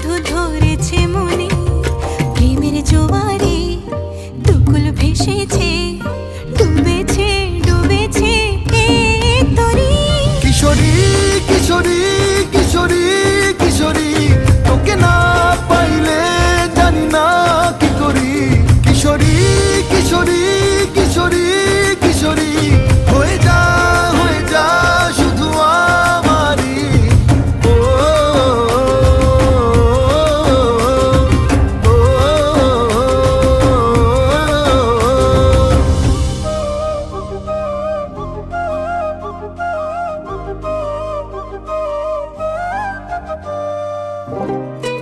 শুধু ধরেছে মনে, প্রেমের জোয়ারে দুকুল ভেসেছে, ডুবেছে ডুবেছে এই তরি। কিশোরী কিশোরী কিশোরী কিশোরী